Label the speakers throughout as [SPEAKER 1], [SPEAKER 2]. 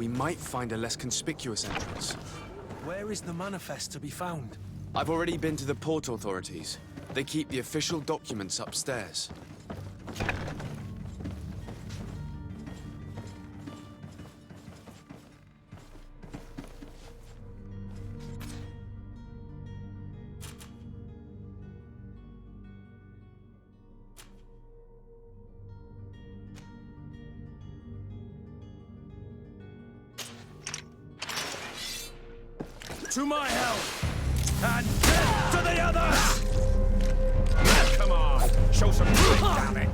[SPEAKER 1] we might find a less conspicuous entrance.
[SPEAKER 2] Where is the manifest to be found?
[SPEAKER 1] I've already been to the port authorities. They keep the official documents upstairs.
[SPEAKER 2] To my help! And death to the others! Come on, show some proof, damn it!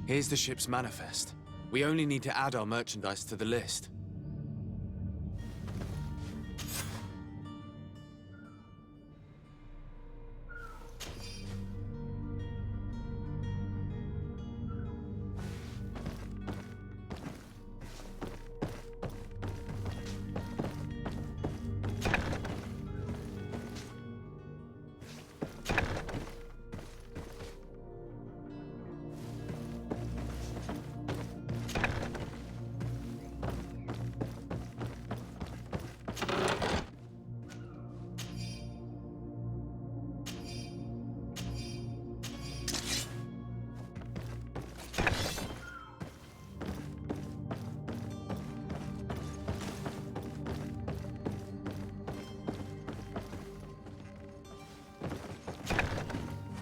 [SPEAKER 1] Here's the ship's manifest. We only need to add our merchandise to the list.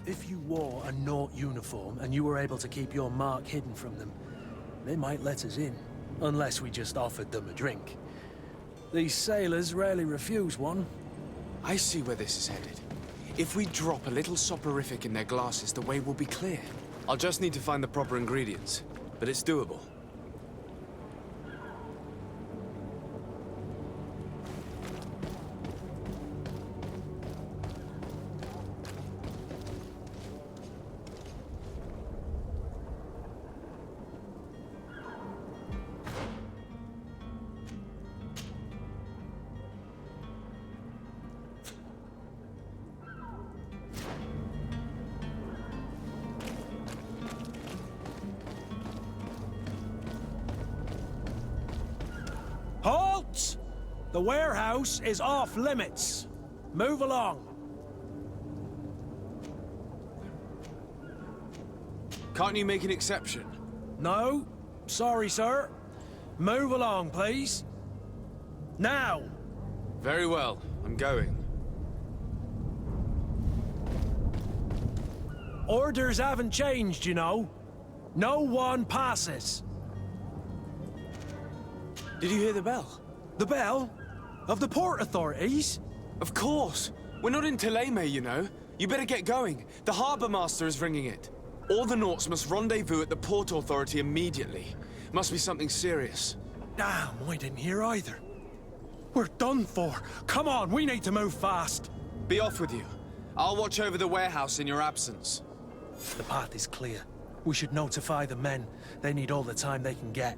[SPEAKER 2] If you wore a Naut uniform and you were able to keep your mark hidden from them, they might let us in, unless we just offered them a drink. These sailors rarely refuse one.
[SPEAKER 1] I see where this is headed. If we drop a little soporific in their glasses, the way will be clear. I'll just need to find the proper ingredients, but it's doable.
[SPEAKER 2] The warehouse is off limits. Move along.
[SPEAKER 1] Can't you make an exception?
[SPEAKER 2] No, sorry, sir. Move along, please. Now!
[SPEAKER 1] Very well, I'm going.
[SPEAKER 2] Orders haven't changed, you know. No one passes.
[SPEAKER 1] Did you hear the bell?
[SPEAKER 2] The bell? Of the port authorities?
[SPEAKER 1] Of course! We're not in Tileme, you know. You better get going. The harbour master is ringing it. All the Nauts must rendezvous at the port authority immediately. Must be something serious.
[SPEAKER 2] Damn, I didn't hear either. We're done for. Come on, we need to move fast.
[SPEAKER 1] Be off with you. I'll watch over the warehouse in your absence.
[SPEAKER 2] The path is clear. We should notify the men. They need all the time they can get.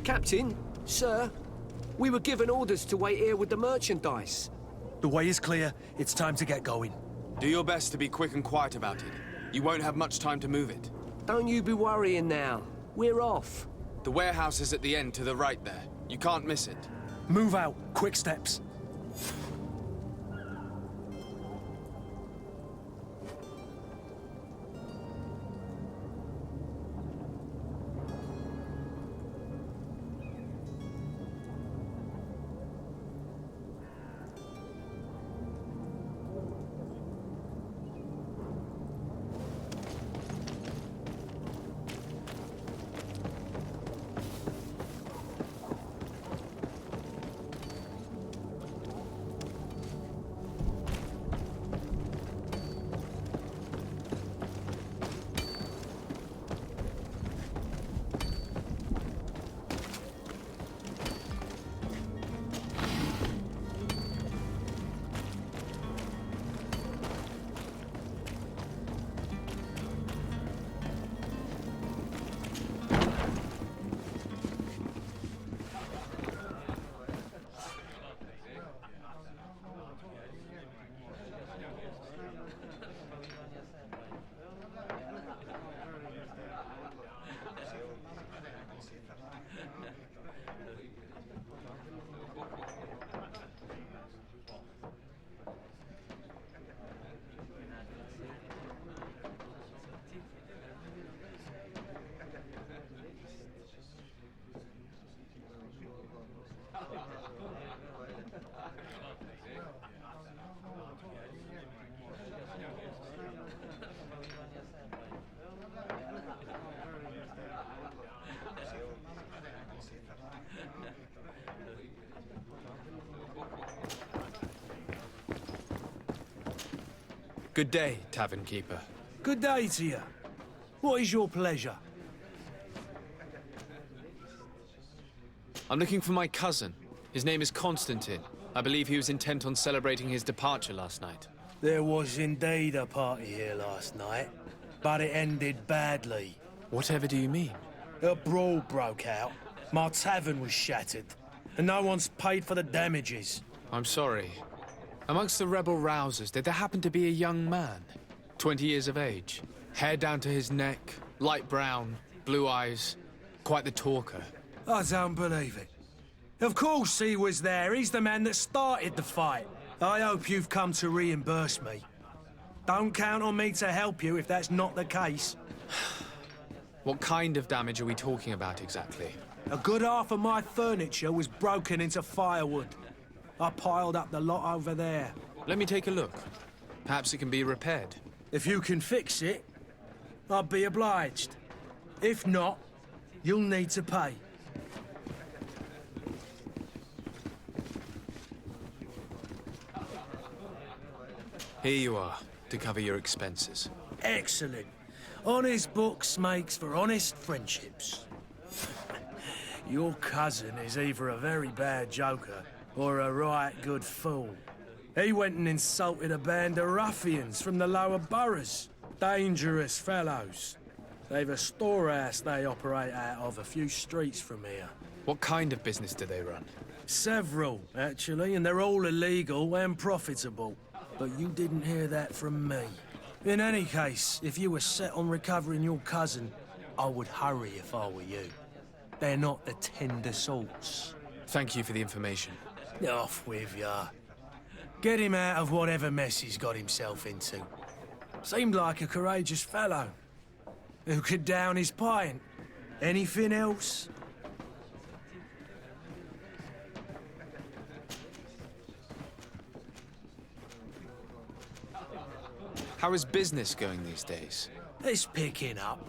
[SPEAKER 3] Captain, sir, we were given orders to wait here with the merchandise.
[SPEAKER 2] The way is clear. It's time to get going.
[SPEAKER 1] Do your best to be quick and quiet about it. You won't have much time to move it.
[SPEAKER 3] Don't you be worrying now. We're off.
[SPEAKER 1] The warehouse is at the end to the right there. You can't miss it.
[SPEAKER 2] Move out. Quick steps.
[SPEAKER 1] Good day, tavern keeper.
[SPEAKER 2] Good day to you. What is your pleasure?
[SPEAKER 1] I'm looking for my cousin. His name is Constantine. I believe he was intent on celebrating his departure last night.
[SPEAKER 2] There was indeed a party here last night, but it ended badly.
[SPEAKER 1] Whatever do you mean?
[SPEAKER 2] A brawl broke out. My tavern was shattered, and no one's paid for the damages.
[SPEAKER 1] I'm sorry. Amongst the rebel rousers, did there happen to be a young man? 20 years of age, hair down to his neck, light brown, blue eyes, quite the talker.
[SPEAKER 2] I don't believe it. Of course he was there. He's the man that started the fight. I hope you've come to reimburse me. Don't count on me to help you if that's not the case.
[SPEAKER 1] What kind of damage are we talking about exactly?
[SPEAKER 2] A good half of my furniture was broken into firewood. I piled up the lot over there.
[SPEAKER 1] Let me take a look. Perhaps it can be repaired.
[SPEAKER 2] If you can fix it, I'd be obliged. If not, you'll need to pay.
[SPEAKER 1] Here you are, to cover your expenses.
[SPEAKER 2] Excellent. Honest books makes for honest friendships. Your cousin is either a very bad joker or a right good fool. He went and insulted a band of ruffians from the lower boroughs. Dangerous fellows. They've a storehouse they operate out of a few streets from here.
[SPEAKER 1] What kind of business do they run?
[SPEAKER 2] Several, actually, and they're all illegal and profitable. But you didn't hear that from me. In any case, if you were set on recovering your cousin, I would hurry if I were you. They're not the tender sorts.
[SPEAKER 1] Thank you for the information.
[SPEAKER 2] Off with ya. Get him out of whatever mess he's got himself into. Seemed like a courageous fellow. Who could down his pint. Anything else?
[SPEAKER 1] How is business going these days?
[SPEAKER 2] It's picking up.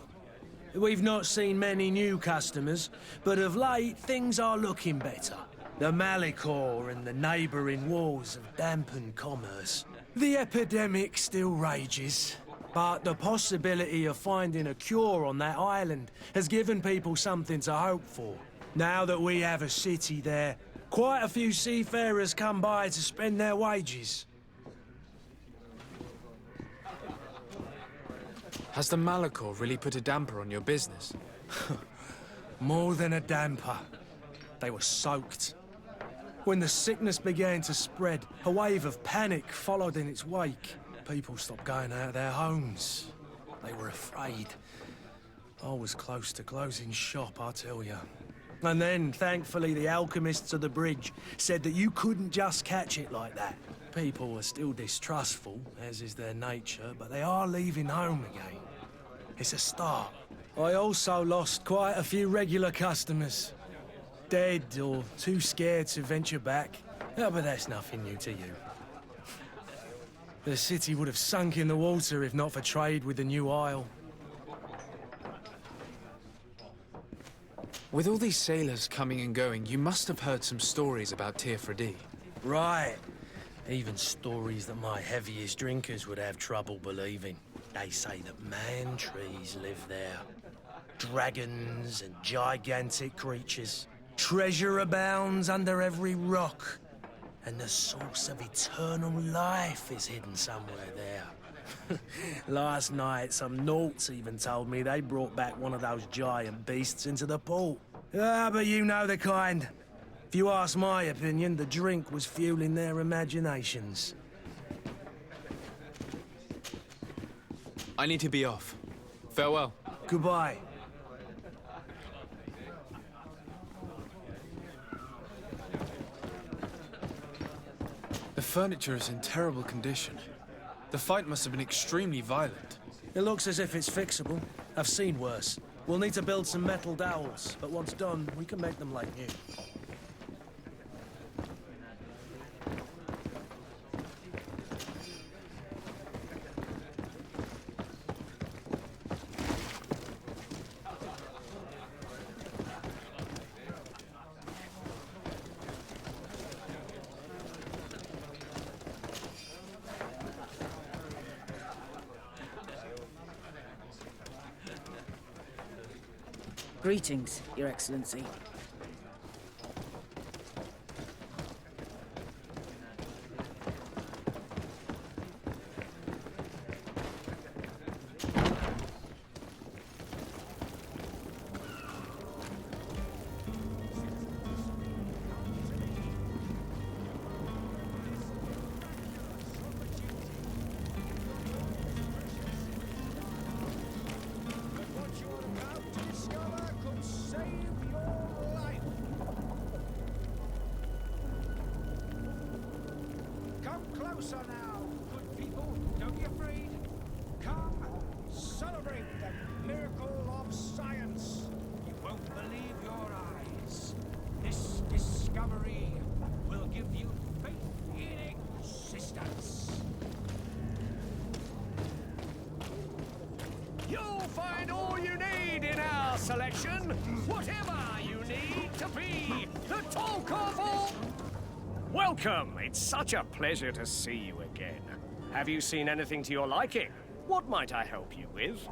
[SPEAKER 2] We've not seen many new customers, but of late things are looking better. The Malicor and the neighbouring wars have dampened commerce. The epidemic still rages, but the possibility of finding a cure on that island has given people something to hope for. Now that we have a city there, quite a few seafarers come by to spend their wages.
[SPEAKER 1] Has the Malicor really put a damper on your business?
[SPEAKER 2] More than a damper. They were soaked. When the sickness began to spread, a wave of panic followed in its wake. People stopped going out of their homes. They were afraid. I was close to closing shop, I tell you. And then, thankfully, the alchemists of the bridge said that you couldn't just catch it like that. People are still distrustful, as is their nature, but they are leaving home again. It's a start. I also lost quite a few regular customers. Dead or too scared to venture back. Oh, but that's nothing new to you. The city would have sunk in the water if not for trade with the new isle.
[SPEAKER 1] With all these sailors coming and going, you must have heard some stories about Tir-Fradi.
[SPEAKER 2] Right. Even stories that my heaviest drinkers would have trouble believing. They say that man-trees live there. Dragons and gigantic creatures. Treasure abounds under every rock. And the source of eternal life is hidden somewhere there. Last night, some Nauts even told me they brought back one of those giant beasts into the port. Ah, but you know the kind. If you ask my opinion, the drink was fueling their imaginations.
[SPEAKER 1] I need to be off. Farewell.
[SPEAKER 2] Goodbye.
[SPEAKER 1] The furniture is in terrible condition. The fight must have been extremely violent.
[SPEAKER 2] It looks as if it's fixable. I've seen worse. We'll need to build some metal dowels, but once done, we can make them like new.
[SPEAKER 4] Greetings, Your Excellency.
[SPEAKER 5] Closer now, good people. Don't be afraid. Come, celebrate the miracle of science. You won't believe your eyes. This discovery will give you faith in existence. You'll find all you need in our selection. Whatever you need to be the talk of all.
[SPEAKER 6] Welcome! It's such a pleasure to see you again. Have you seen anything to your liking? What might I help you with?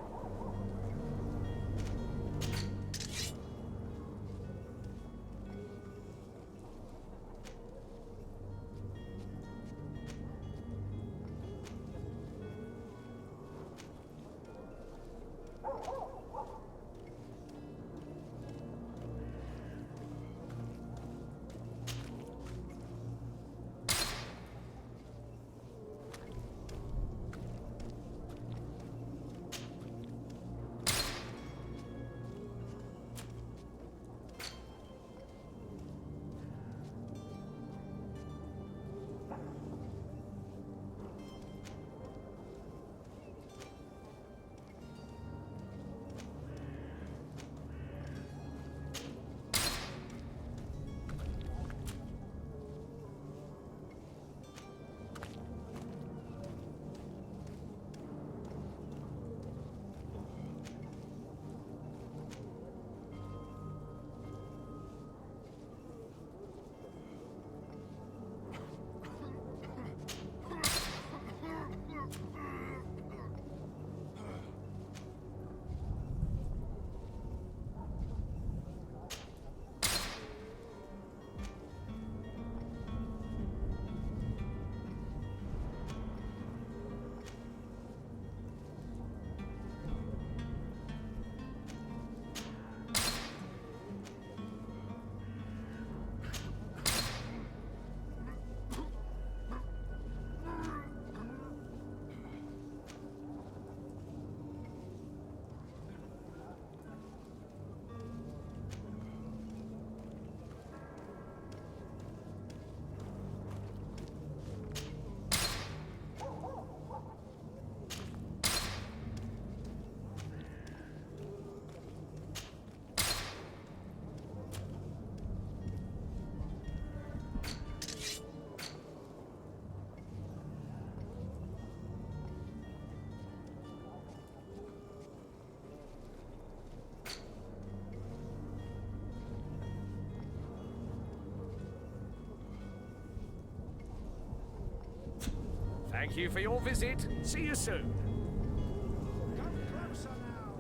[SPEAKER 6] Thank you for your visit. See you soon.
[SPEAKER 5] Come closer now.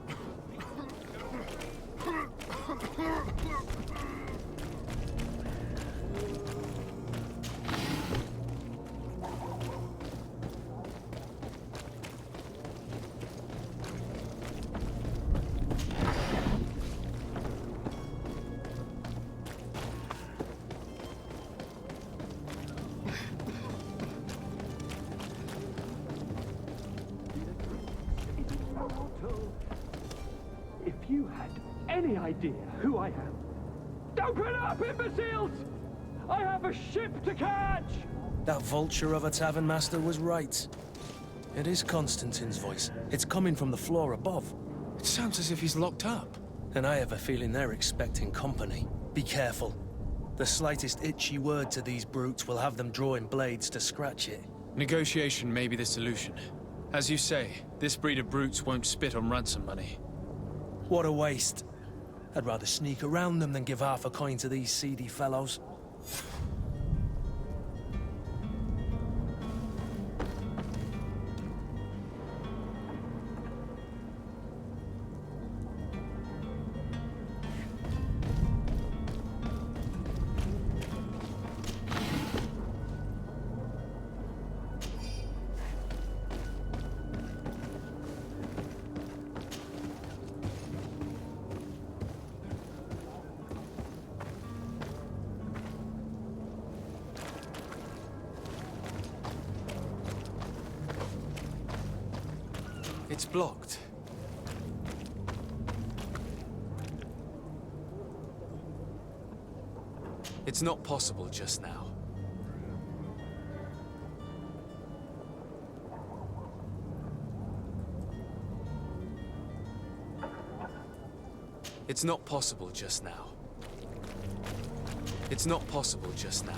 [SPEAKER 4] If you had any idea who I am, open up, imbeciles! I have a ship to catch!
[SPEAKER 2] That vulture of a tavern master was right. It is Constantine's voice. It's coming from the floor above.
[SPEAKER 1] It sounds as if he's locked up.
[SPEAKER 2] And I have a feeling they're expecting company. Be careful. The slightest itchy word to these brutes will have them drawing blades to scratch it.
[SPEAKER 7] Negotiation may be the solution. As you say, this breed of brutes won't spit on ransom money.
[SPEAKER 2] What a waste. I'd rather sneak around them than give half a coin to these seedy fellows.
[SPEAKER 1] It's blocked. It's not possible just now. It's not possible just now. It's not possible just now.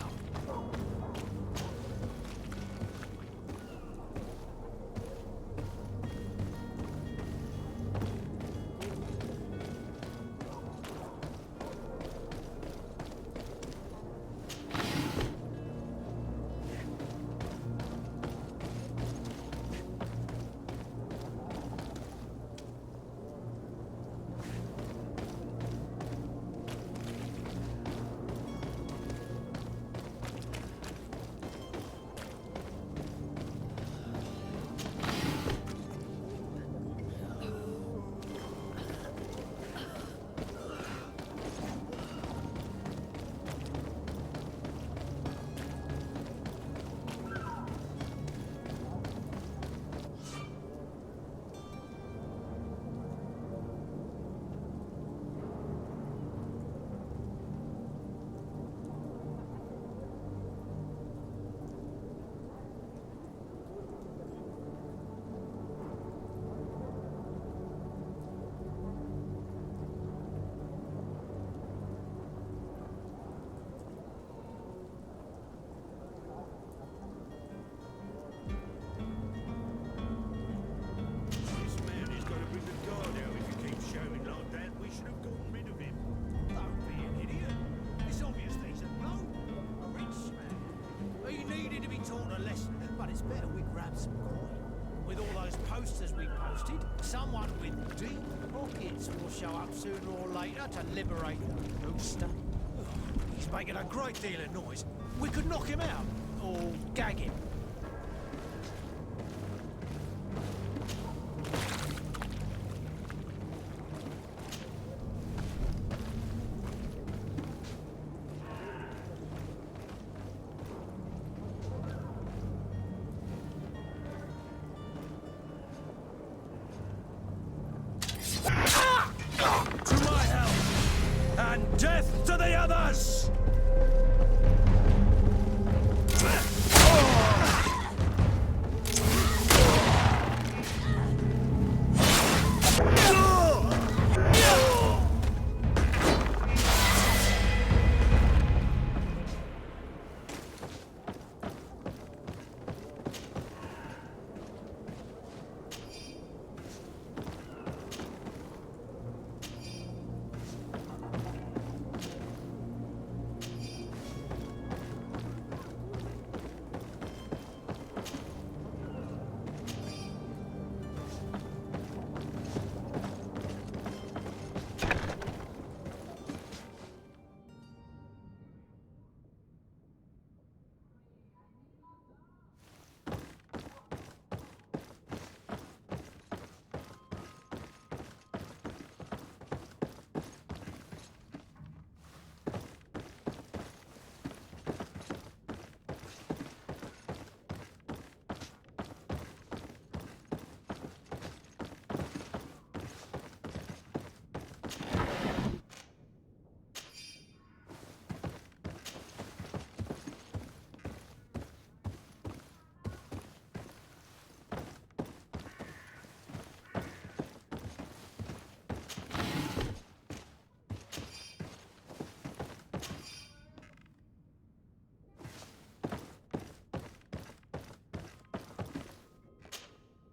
[SPEAKER 5] Someone with deep pockets will show up sooner or later to liberate the rooster. He's making a great deal of noise. We could knock him out, or gag him.
[SPEAKER 4] Death to the others!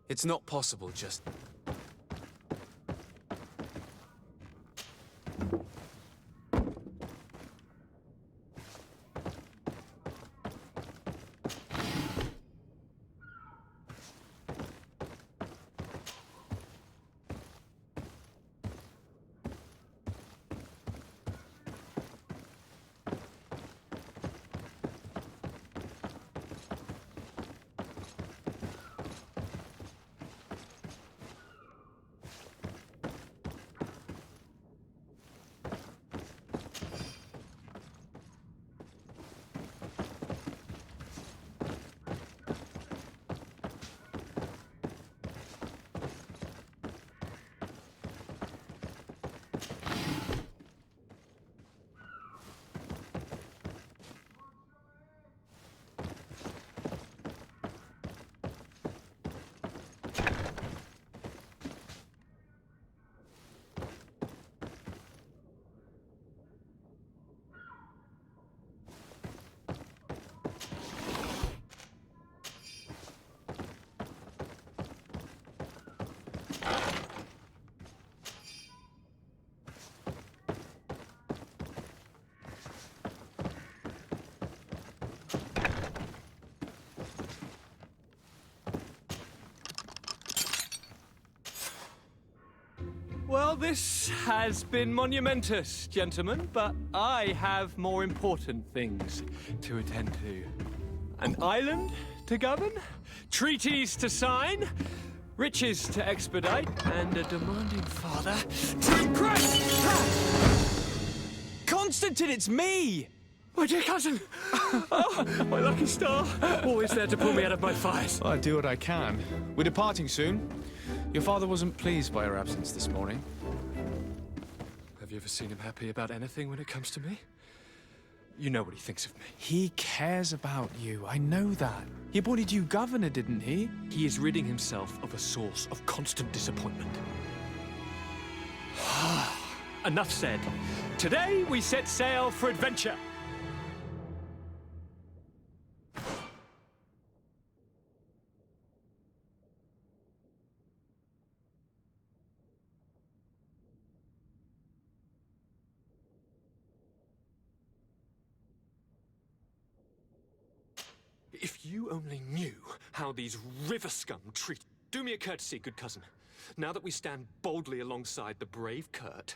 [SPEAKER 1] It's not possible just...
[SPEAKER 4] Well, this has been monumentous, gentlemen, but I have more important things to attend to. An island to govern, treaties to sign, riches to expedite, and a demanding father to impress!
[SPEAKER 1] Constantine, it's me!
[SPEAKER 4] My dear cousin! Oh, my lucky star! Always there to pull me out of my fires.
[SPEAKER 7] I do what I can. We're departing soon. Your father wasn't pleased by our absence this morning.
[SPEAKER 4] Have you ever seen him happy about anything when it comes to me? You know what he thinks of me.
[SPEAKER 7] He cares about you, I know that. He appointed you governor, didn't he?
[SPEAKER 4] He is ridding himself of a source of constant disappointment. Enough said. Today we set sail for adventure. If you only knew how these river scum treat... Do me a courtesy, good cousin. Now that we stand boldly alongside the brave Kurt...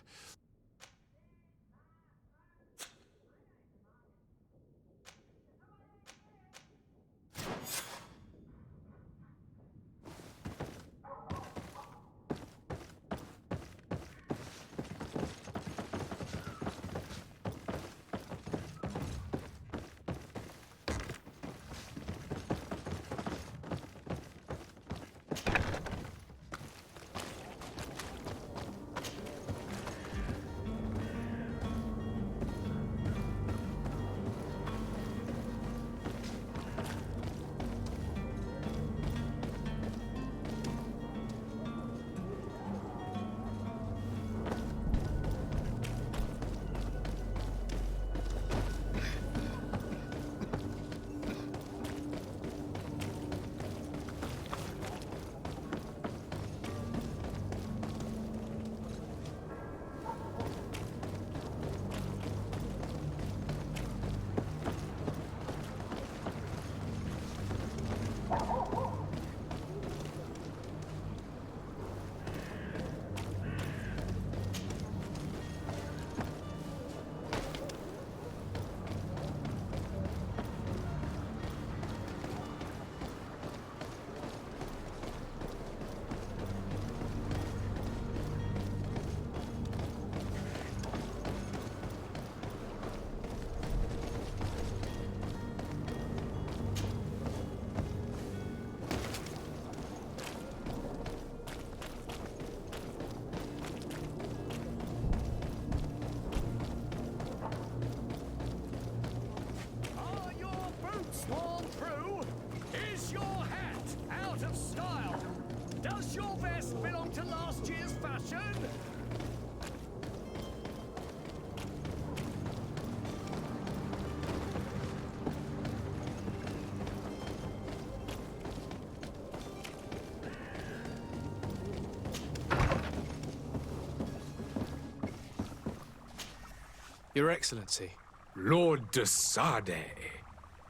[SPEAKER 1] Your Excellency.
[SPEAKER 8] Lord de Sade,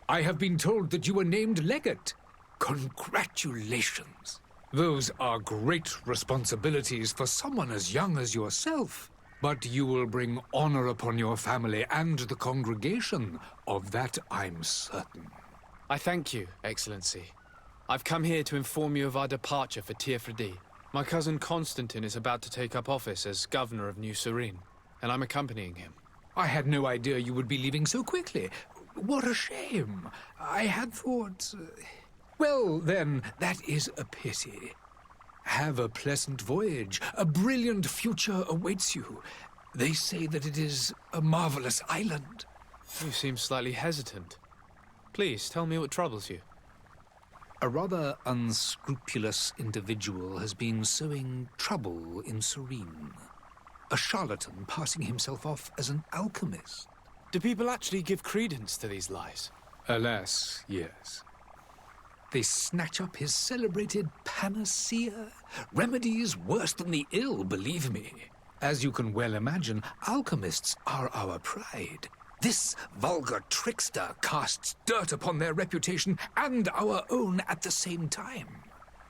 [SPEAKER 8] I have been told that you were named legate. Congratulations. Those are great responsibilities for someone as young as yourself. But you will bring honor upon your family and the congregation. Of that I'm certain.
[SPEAKER 1] I thank you, Excellency. I've come here to inform you of our departure for Tir-Fradi. My cousin Constantine is about to take up office as governor of New Serene, and I'm accompanying him.
[SPEAKER 8] I had no idea you would be leaving so quickly. What a shame. I had thought... Well, then, that is a pity. Have a pleasant voyage. A brilliant future awaits you. They say that it is a marvelous island.
[SPEAKER 1] You seem slightly hesitant. Please, tell me what troubles you.
[SPEAKER 8] A rather unscrupulous individual has been sowing trouble in Serene. A charlatan passing himself off as an alchemist.
[SPEAKER 1] Do people actually give credence to these lies?
[SPEAKER 8] Alas, yes. They snatch up his celebrated panacea. Remedies worse than the ill, believe me. As you can well imagine, alchemists are our pride. This vulgar trickster casts dirt upon their reputation and our own at the same time.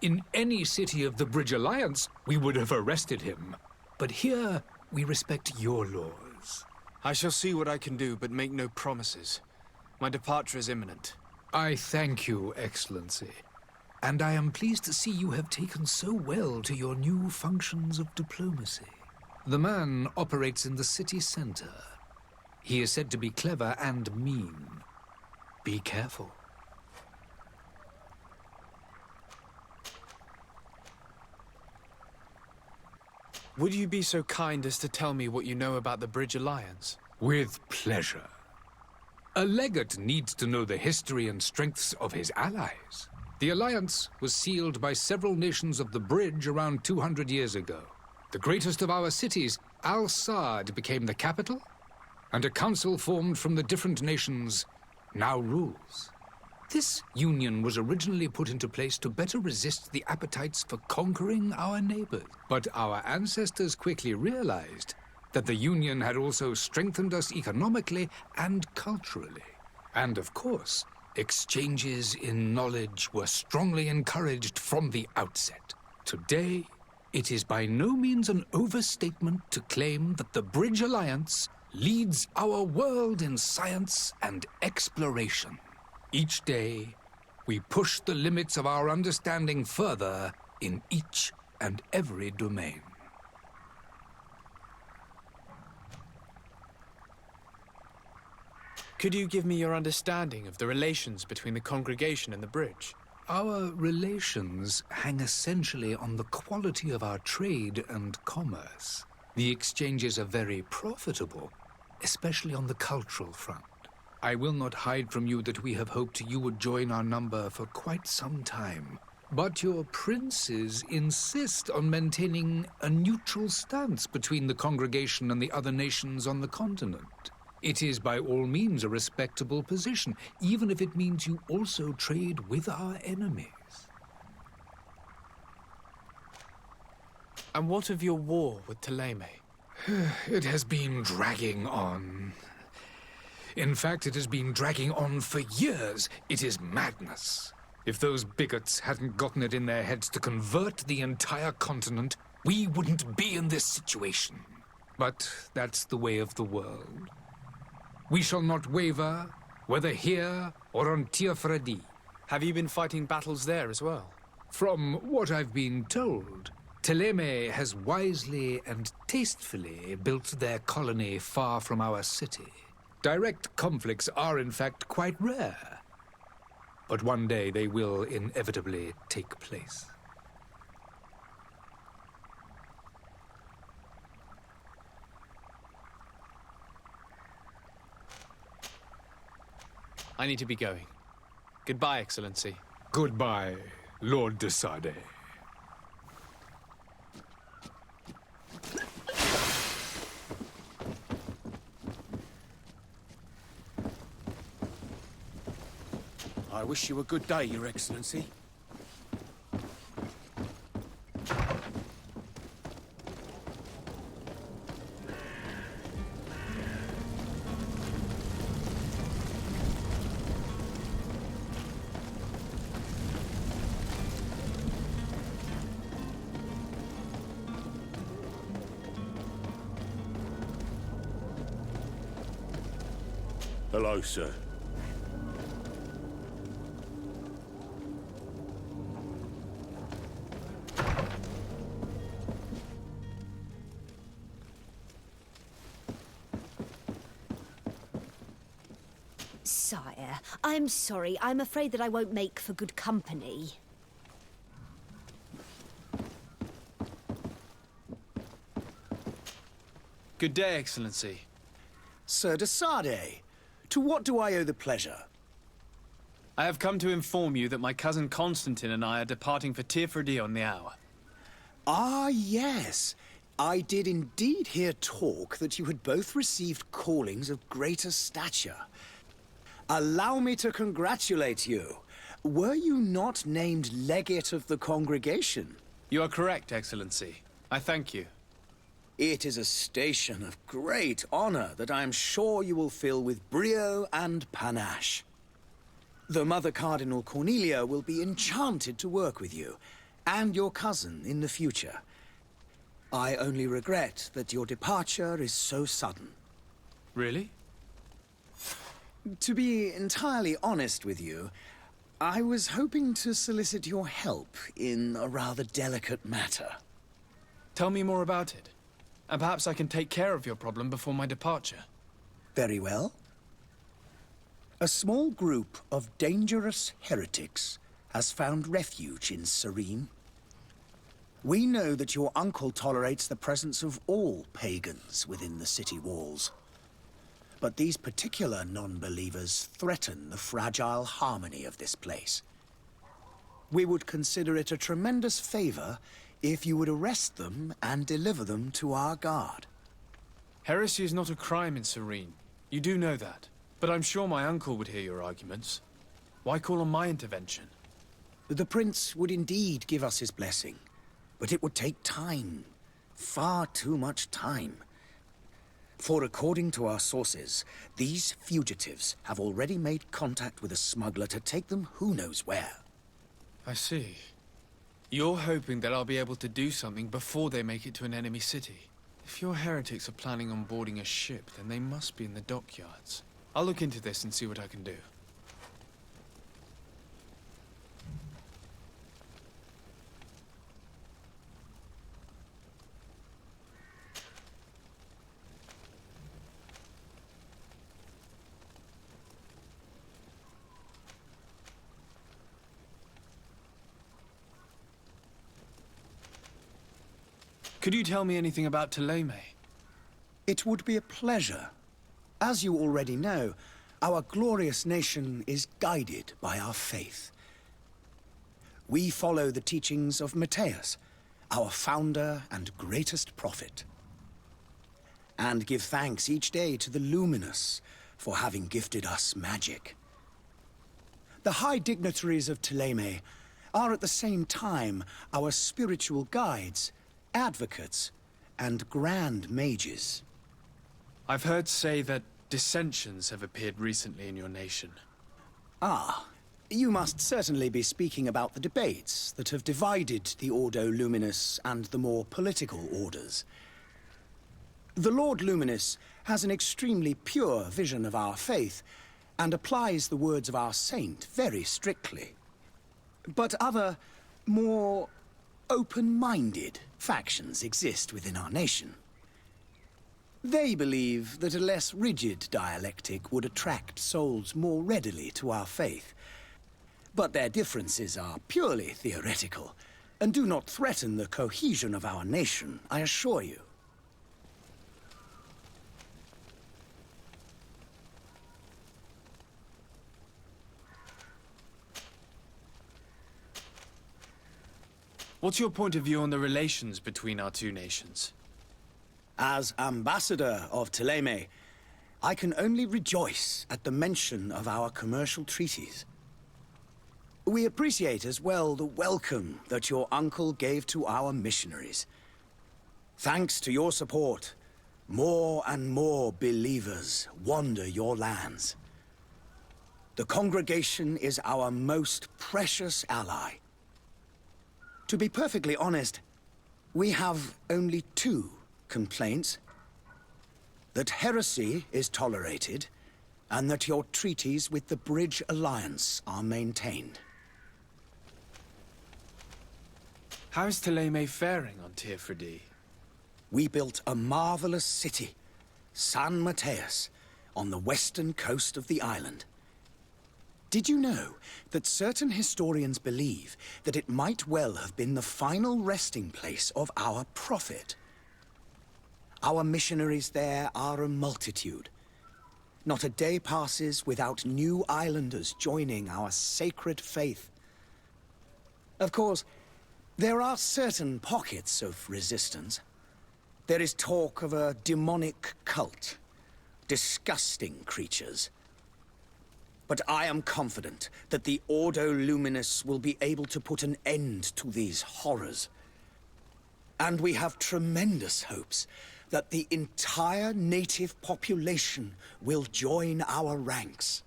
[SPEAKER 8] In any city of the Bridge Alliance, we would have arrested him. But here, we respect your laws.
[SPEAKER 1] I shall see what I can do, but make no promises. My departure is imminent.
[SPEAKER 8] I thank you, Excellency. And I am pleased to see you have taken so well to your new functions of diplomacy. The man operates in the city center. He is said to be clever and mean. Be careful.
[SPEAKER 1] Would you be so kind as to tell me what you know about the Bridge Alliance?
[SPEAKER 8] With pleasure. A legate needs to know the history and strengths of his allies. The alliance was sealed by several nations of the Bridge around 200 years ago. The greatest of our cities, Al-Sad, became the capital, and a council formed from the different nations now rules. This union was originally put into place to better resist the appetites for conquering our neighbors. But our ancestors quickly realized that the union had also strengthened us economically and culturally. And of course, exchanges in knowledge were strongly encouraged from the outset. Today, it is by no means an overstatement to claim that the Bridge Alliance leads our world in science and exploration. Each day, we push the limits of our understanding further in each and every domain.
[SPEAKER 1] Could you give me your understanding of the relations between the congregation and the bridge?
[SPEAKER 8] Our relations hang essentially on the quality of our trade and commerce. The exchanges are very profitable, especially on the cultural front. I will not hide from you that we have hoped you would join our number for quite some time. But your princes insist on maintaining a neutral stance between the congregation and the other nations on the continent. It is by all means a respectable position, even if it means you also trade with our enemies.
[SPEAKER 1] And what of your war with Ptolemy?
[SPEAKER 8] It has been dragging on. In fact, it has been dragging on for years. It is madness. If those bigots hadn't gotten it in their heads to convert the entire continent, we wouldn't be in this situation. But that's the way of the world. We shall not waver, whether here or on Tir-Fradi.
[SPEAKER 1] Have you been fighting battles there as well?
[SPEAKER 8] From what I've been told, Ptolemy has wisely and tastefully built their colony far from our city. Direct conflicts are, in fact, quite rare. But one day they will inevitably take place.
[SPEAKER 1] I need to be going. Goodbye, Excellency.
[SPEAKER 8] Goodbye, Lord de Sade.
[SPEAKER 5] I wish you a good day, Your Excellency.
[SPEAKER 9] Hello, sir.
[SPEAKER 10] Sire, I'm sorry. I'm afraid that I won't make for good company.
[SPEAKER 7] Good day, Excellency.
[SPEAKER 11] Sir de Sardet, to what do I owe the pleasure?
[SPEAKER 7] I have come to inform you that my cousin Constantine and I are departing for Tir-Fradi on the hour.
[SPEAKER 11] Ah, yes. I did indeed hear talk that you had both received callings of greater stature. Allow me to congratulate you. Were you not named legate of the congregation?
[SPEAKER 7] You are correct, Excellency. I thank you.
[SPEAKER 11] It is a station of great honor that I am sure you will fill with brio and panache. The Mother Cardinal Cornelia will be enchanted to work with you, and your cousin in the future. I only regret that your departure is so sudden.
[SPEAKER 7] Really?
[SPEAKER 11] To be entirely honest with you, I was hoping to solicit your help in a rather delicate matter.
[SPEAKER 7] Tell me more about it, and perhaps I can take care of your problem before my departure.
[SPEAKER 11] Very well. A small group of dangerous heretics has found refuge in Serene. We know that your uncle tolerates the presence of all pagans within the city walls. But these particular non-believers threaten the fragile harmony of this place. We would consider it a tremendous favor if you would arrest them and deliver them to our guard.
[SPEAKER 7] Heresy is not a crime in Serene. You do know that. But I'm sure my uncle would hear your arguments. Why call on my intervention?
[SPEAKER 11] The prince would indeed give us his blessing, but it would take time. Far too much time. For according to our sources, these fugitives have already made contact with a smuggler to take them who knows where.
[SPEAKER 7] I see. You're hoping that I'll be able to do something before they make it to an enemy city. If your heretics are planning on boarding a ship, then they must be in the dockyards. I'll look into this and see what I can do. Could you tell me anything about Thélème?
[SPEAKER 11] It would be a pleasure. As you already know, our glorious nation is guided by our faith. We follow the teachings of Matthias, our founder and greatest prophet, and give thanks each day to the Luminous for having gifted us magic. The high dignitaries of Thélème are at the same time our spiritual guides, advocates, and grand mages.
[SPEAKER 7] I've heard say that dissensions have appeared recently in your nation.
[SPEAKER 11] Ah, you must certainly be speaking about the debates that have divided the Ordo Luminous and the more political orders. The Lord Luminous has an extremely pure vision of our faith and applies the words of our saint very strictly. But other, more open-minded factions exist within our nation. They believe that a less rigid dialectic would attract souls more readily to our faith. But their differences are purely theoretical, and do not threaten the cohesion of our nation, I assure you.
[SPEAKER 7] What's your point of view on the relations between our two nations?
[SPEAKER 11] As ambassador of Thélème, I can only rejoice at the mention of our commercial treaties. We appreciate as well the welcome that your uncle gave to our missionaries. Thanks to your support, more and more believers wander your lands. The congregation is our most precious ally. To be perfectly honest, we have only two complaints: that heresy is tolerated, and that your treaties with the Bridge Alliance are maintained.
[SPEAKER 7] How's Thélème faring on Tir-Fradi?
[SPEAKER 11] We built a marvelous city, San Mateus, on the western coast of the island. Did you know that certain historians believe that it might well have been the final resting place of our prophet? Our missionaries there are a multitude. Not a day passes without new islanders joining our sacred faith. Of course, there are certain pockets of resistance. There is talk of a demonic cult, disgusting creatures. But I am confident that the Ordo Luminous will be able to put an end to these horrors. And we have tremendous hopes that the entire native population will join our ranks.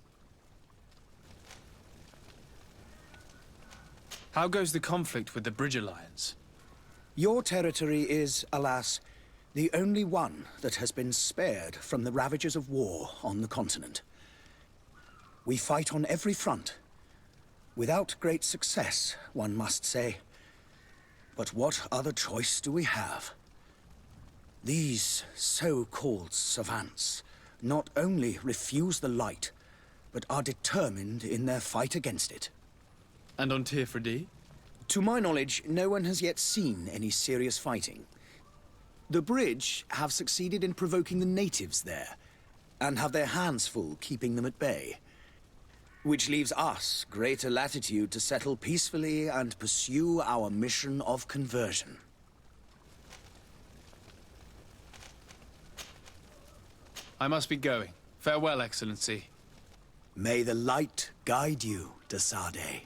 [SPEAKER 7] How goes the conflict with the Bridge Alliance?
[SPEAKER 11] Your territory is, alas, the only one that has been spared from the ravages of war on the continent. We fight on every front. Without great success, one must say. But what other choice do we have? These so-called savants not only refuse the light, but are determined in their fight against it.
[SPEAKER 7] And on Tir-Fradi?
[SPEAKER 11] To my knowledge, no one has yet seen any serious fighting. The Bridge have succeeded in provoking the natives there, and have their hands full keeping them at bay. Which leaves us greater latitude to settle peacefully and pursue our mission of conversion.
[SPEAKER 7] I must be going. Farewell, Excellency.
[SPEAKER 11] May the light guide you, de Sade.